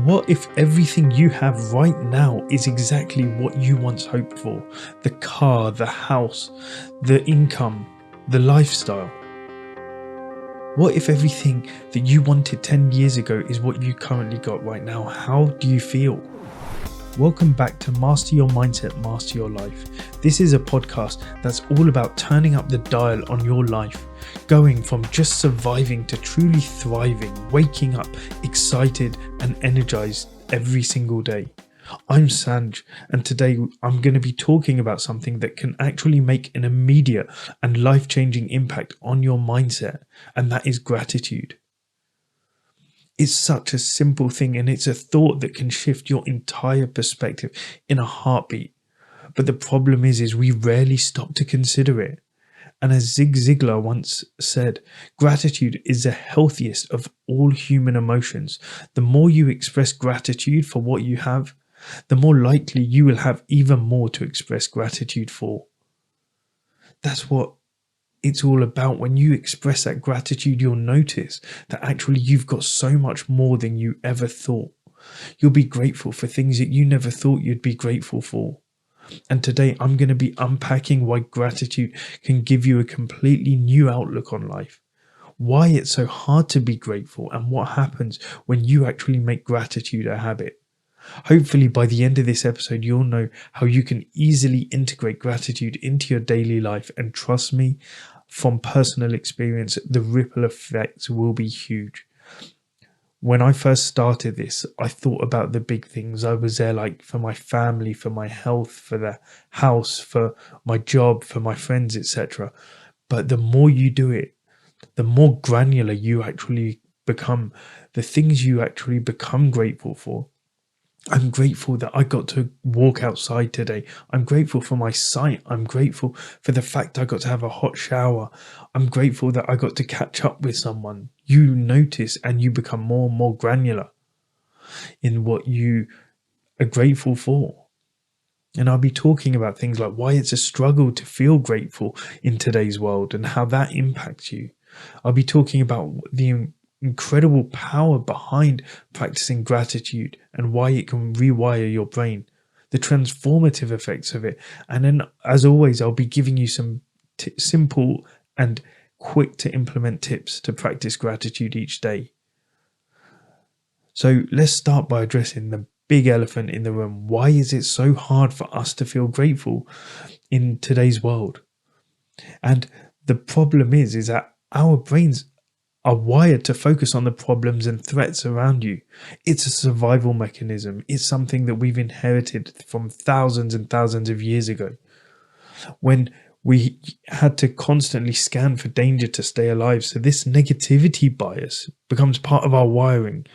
What if everything you have right now is exactly what you once hoped for? The car, the house, the income, the lifestyle. What if everything that you wanted 10 years ago is what you currently got right now? How do you feel? Welcome back to Master Your Mindset, Master Your Life. This is a podcast that's all about turning up the dial on your life, going from just surviving to truly thriving, waking up excited and energized every single day. I'm Sanj, and today I'm going to be talking about something that can actually make an immediate and life-changing impact on your mindset, and that is gratitude. It's such a simple thing, and it's a thought that can shift your entire perspective in a heartbeat. But the problem is we rarely stop to consider it. And as Zig Ziglar once said, gratitude is the healthiest of all human emotions. The more you express gratitude for what you have, the more likely you will have even more to express gratitude for. That's what it's all about. When you express that gratitude, you'll notice that actually you've got so much more than you ever thought. You'll be grateful for things that you never thought you'd be grateful for. And today I'm going to be unpacking why gratitude can give you a completely new outlook on life, why it's so hard to be grateful, and what happens when you actually make gratitude a habit. Hopefully by the end of this episode, you'll know how you can easily integrate gratitude into your daily life. And trust me, from personal experience, the ripple effects will be huge. When I first started this, I thought about the big things. I was there like for my family, for my health, for the house, for my job, for my friends, etc. But the more you do it, the more granular you actually become, the things you actually become grateful for. I'm grateful that I got to walk outside today. I'm grateful for my sight. I'm grateful for the fact I got to have a hot shower. I'm grateful that I got to catch up with someone. You notice and you become more and more granular in what you are grateful for. And I'll be talking about things like why it's a struggle to feel grateful in today's world and how that impacts you. I'll be talking about the incredible power behind practicing gratitude and why it can rewire your brain, the transformative effects of it. And then, as always, I'll be giving you some simple and quick to implement tips to practice gratitude each day. So let's start by addressing the big elephant in the room. Why is it so hard for us to feel grateful in today's world? And the problem is that our brains are wired to focus on the problems and threats around you. It's a survival mechanism. It's something that we've inherited from thousands and thousands of years ago, when we had to constantly scan for danger to stay alive. So this negativity bias becomes part of our wiring,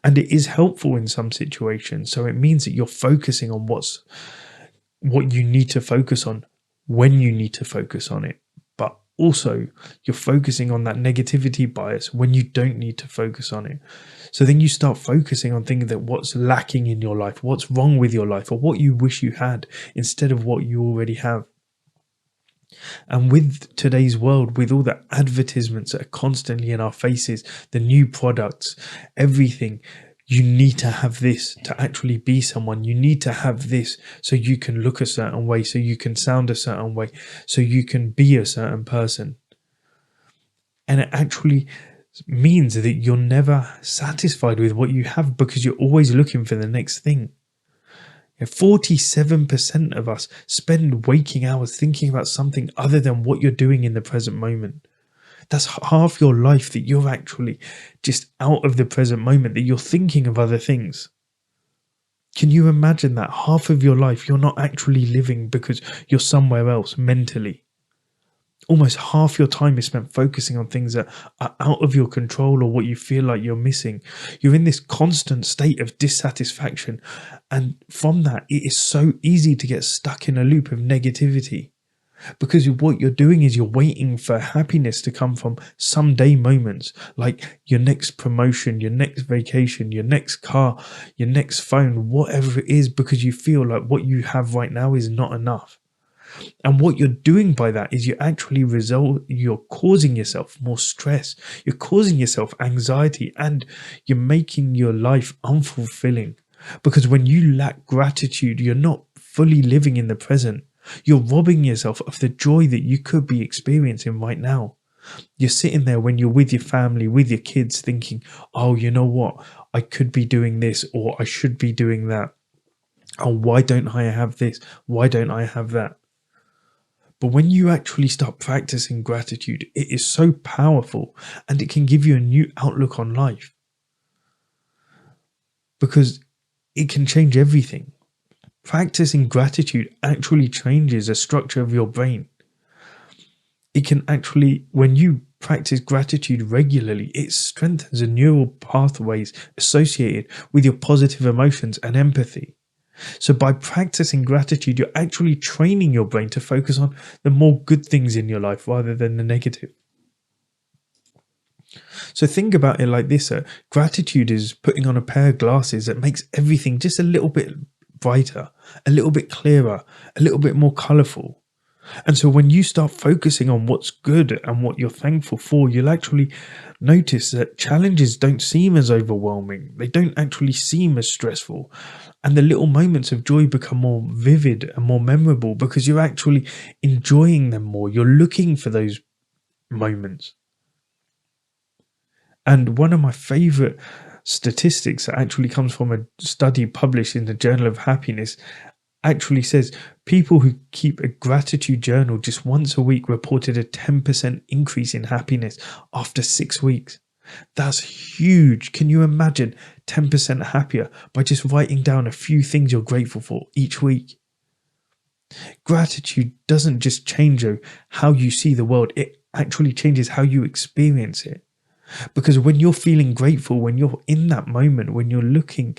and it is helpful in some situations. So it means that you're focusing on what you need to focus on when you need to focus on it. But also, you're focusing on that negativity bias when you don't need to focus on it. So then you start focusing on things that what's lacking in your life, what's wrong with your life, or what you wish you had instead of what you already have. And with today's world, with all the advertisements that are constantly in our faces, the new products, everything, you need to have this to actually be someone. You need to have this so you can look a certain way, so you can sound a certain way, so you can be a certain person. And it actually means that you're never satisfied with what you have because you're always looking for the next thing. 47% of us spend waking hours thinking about something other than what you're doing in the present moment. That's half your life that you're actually just out of the present moment, that you're thinking of other things. Can you imagine that? Half of your life you're not actually living because you're somewhere else mentally. Almost half your time is spent focusing on things that are out of your control or what you feel like you're missing. You're in this constant state of dissatisfaction. And from that, it is so easy to get stuck in a loop of negativity. Because what you're doing is you're waiting for happiness to come from someday moments, like your next promotion, your next vacation, your next car, your next phone, whatever it is, because you feel like what you have right now is not enough. And what you're doing by that is you're causing yourself more stress, you're causing yourself anxiety, and you're making your life unfulfilling. Because when you lack gratitude, you're not fully living in the present. You're robbing yourself of the joy that you could be experiencing right now. You're sitting there when you're with your family, with your kids, thinking, oh, you know what? I could be doing this, or I should be doing that. Oh, why don't I have this? Why don't I have that? But when you actually start practicing gratitude, it is so powerful, and it can give you a new outlook on life, because it can change everything. Practicing gratitude actually changes the structure of your brain. It can actually, when you practice gratitude regularly, it strengthens the neural pathways associated with your positive emotions and empathy. So by practicing gratitude, you're actually training your brain to focus on the more good things in your life rather than the negative. So think about it like this. Gratitude is putting on a pair of glasses that makes everything just a little bit brighter, a little bit clearer, a little bit more colorful. And so when you start focusing on what's good and what you're thankful for, you'll actually notice that challenges don't seem as overwhelming. They don't actually seem as stressful. And the little moments of joy become more vivid and more memorable because you're actually enjoying them more. You're looking for those moments. And one of my favorite statistics that actually comes from a study published in the Journal of Happiness actually says people who keep a gratitude journal just once a week reported a 10% increase in happiness after 6 weeks. That's huge. Can you imagine 10% happier by just writing down a few things you're grateful for each week? Gratitude doesn't just change how you see the world, it actually changes how you experience it. Because when you're feeling grateful, when you're in that moment, when you're looking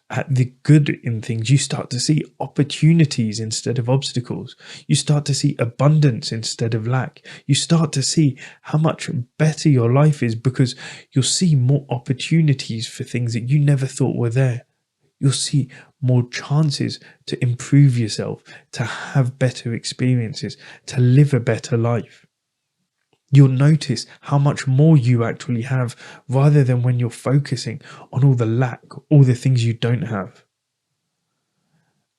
at the good in things, you start to see opportunities instead of obstacles. You start to see abundance instead of lack. You start to see how much better your life is because you'll see more opportunities for things that you never thought were there. You'll see more chances to improve yourself, to have better experiences, to live a better life. You'll notice how much more you actually have rather than when you're focusing on all the lack, all the things you don't have.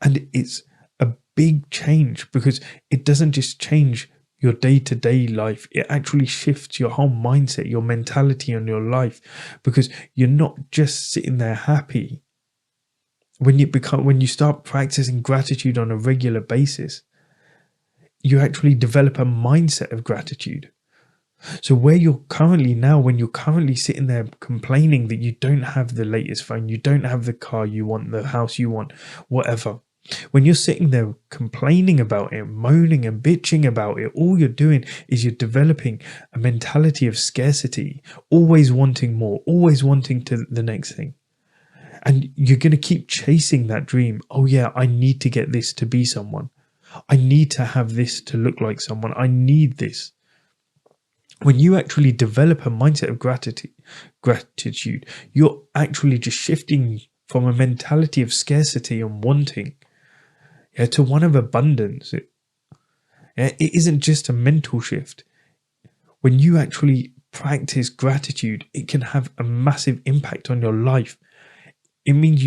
And it's a big change because it doesn't just change your day-to-day life, it actually shifts your whole mindset, your mentality on your life, because you're not just sitting there happy. When you start practicing gratitude on a regular basis, you actually develop a mindset of gratitude. So where you're currently now, when you're currently sitting there complaining that you don't have the latest phone, you don't have the car you want, the house you want, whatever. When you're sitting there complaining about it, moaning and bitching about it, all you're doing is you're developing a mentality of scarcity, always wanting more, always wanting to the next thing. And you're going to keep chasing that dream. Oh yeah, I need to get this to be someone. I need to have this to look like someone. I need this. When you actually develop a mindset of gratitude, you're actually just shifting from a mentality of scarcity and wanting to one of abundance. It isn't just a mental shift. When you actually practice gratitude, it can have a massive impact on your life. It means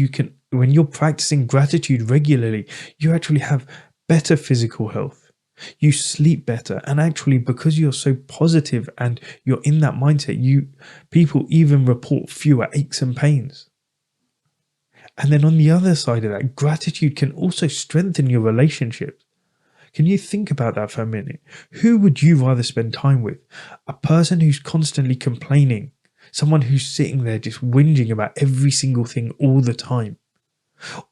when you're practicing gratitude regularly, you actually have better physical health. You sleep better, and actually because you're so positive and you're in that mindset, people even report fewer aches and pains. And then on the other side of that, gratitude can also strengthen your relationships. Can you think about that for a minute? Who would you rather spend time with? A person who's constantly complaining, someone who's sitting there just whinging about every single thing all the time?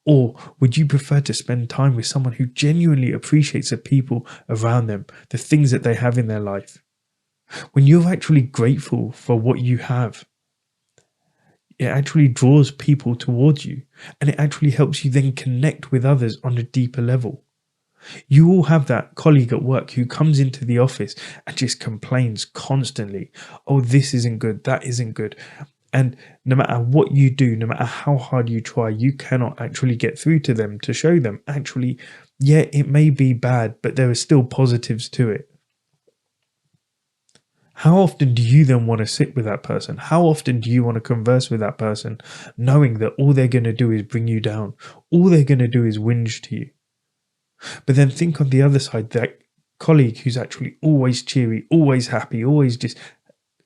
Or would you prefer to spend time with someone who genuinely appreciates the people around them, the things that they have in their life? When you're actually grateful for what you have, it actually draws people towards you, and it actually helps you then connect with others on a deeper level. You all have that colleague at work who comes into the office and just complains constantly. Oh, this isn't good, that isn't good. And no matter what you do, no matter how hard you try, you cannot actually get through to them to show them, actually, Yeah, it may be bad, but there are still positives to it. How often do you then want to sit with that person? How often do you want to converse with that person, knowing that all they're going to do is bring you down? All they're going to do is whinge to you. But then think on the other side, that colleague who's actually always cheery, always happy, always just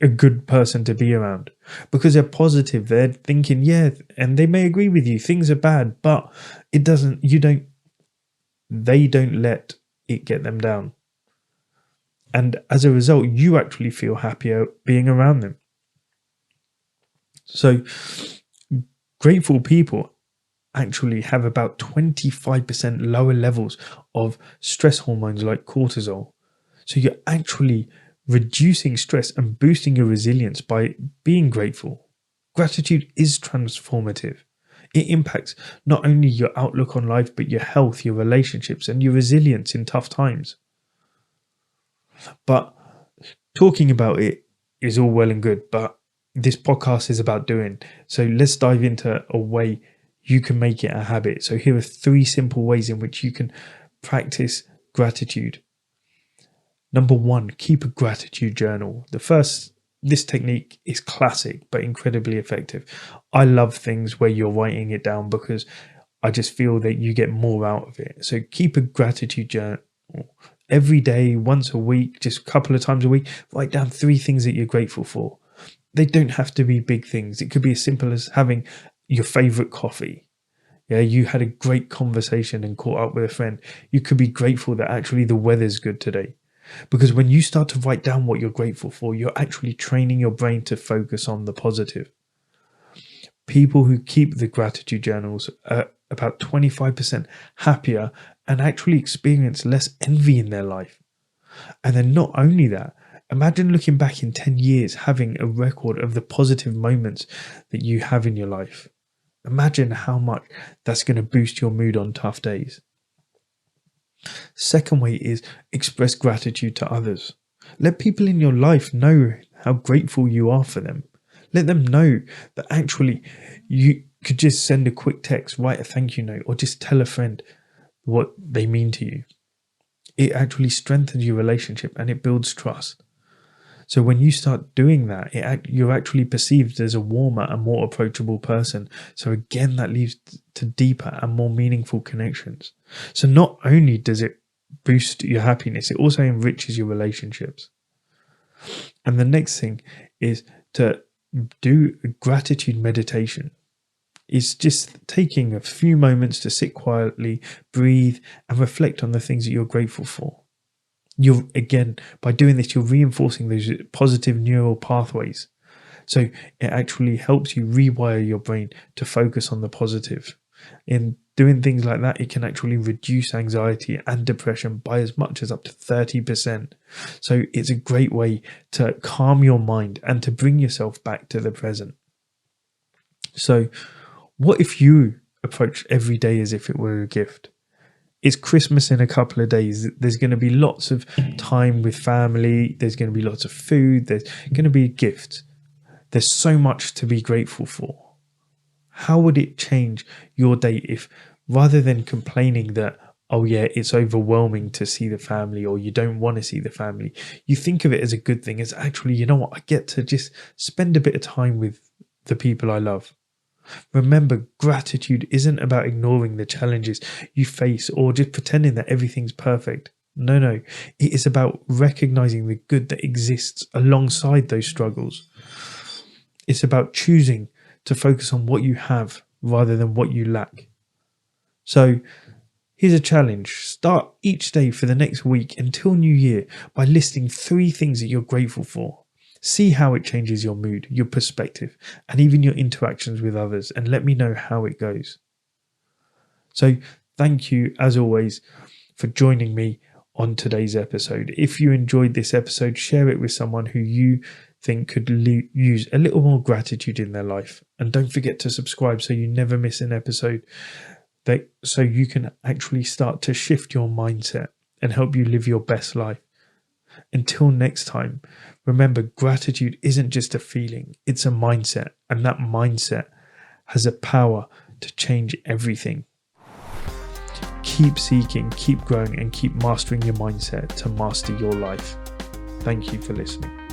a good person to be around because they're positive. They're thinking, yeah, and they may agree with you. Things are bad, but they don't let it get them down. And as a result, you actually feel happier being around them. So grateful people actually have about 25% lower levels of stress hormones like cortisol. So you're actually reducing stress and boosting your resilience by being grateful. Gratitude is transformative. It impacts not only your outlook on life, but your health, your relationships, and your resilience in tough times. But talking about it is all well and good, but this podcast is about doing. So let's dive into a way you can make it a habit. So here are 3 simple ways in which you can practice gratitude. Number 1, keep a gratitude journal. This technique is classic, but incredibly effective. I love things where you're writing it down because I just feel that you get more out of it. So keep a gratitude journal. Every day, once a week, just a couple of times a week, write down 3 things that you're grateful for. They don't have to be big things. It could be as simple as having your favorite coffee. Yeah, you had a great conversation and caught up with a friend. You could be grateful that actually the weather's good today. Because when you start to write down what you're grateful for, you're actually training your brain to focus on the positive. People who keep the gratitude journals are about 25% happier and actually experience less envy in their life. And then not only that, imagine looking back in 10 years having a record of the positive moments that you have in your life. Imagine how much that's going to boost your mood on tough days. Second way is express gratitude to others. Let people in your life know how grateful you are for them. Let them know that actually you could just send a quick text, write a thank you note, or just tell a friend what they mean to you. It actually strengthens your relationship and it builds trust. So when you start doing that, you're actually perceived as a warmer and more approachable person. So again, that leads to deeper and more meaningful connections. So not only does it boost your happiness, it also enriches your relationships. And the next thing is to do a gratitude meditation. It's just taking a few moments to sit quietly, breathe, and reflect on the things that you're grateful for. By doing this, you're reinforcing those positive neural pathways. So it actually helps you rewire your brain to focus on the positive. In doing things like that, it can actually reduce anxiety and depression by as much as up to 30%. So it's a great way to calm your mind and to bring yourself back to the present. So what if you approach every day as if it were a gift? It's Christmas in a couple of days. There's going to be lots of time with family. There's going to be lots of food. There's going to be gifts. There's so much to be grateful for. How would it change your day if, rather than complaining that, oh yeah, it's overwhelming to see the family, or you don't want to see the family, you think of it as a good thing, as actually, you know what, I get to just spend a bit of time with the people I love. Remember, gratitude isn't about ignoring the challenges you face or just pretending that everything's perfect. No. It is about recognizing the good that exists alongside those struggles. It's about choosing to focus on what you have rather than what you lack. So here's a challenge. Start each day for the next week until New Year by listing 3 things that you're grateful for. See how it changes your mood, your perspective, and even your interactions with others, and let me know how it goes. So thank you, as always, for joining me on today's episode. If you enjoyed this episode, share it with someone who you think could use a little more gratitude in their life. And don't forget to subscribe so you never miss an episode, so you can actually start to shift your mindset and help you live your best life. Until next time, remember, gratitude isn't just a feeling, it's a mindset, and that mindset has a power to change everything. keep seeking, keep growing, and keep mastering your mindset to master your life. Thank you for listening.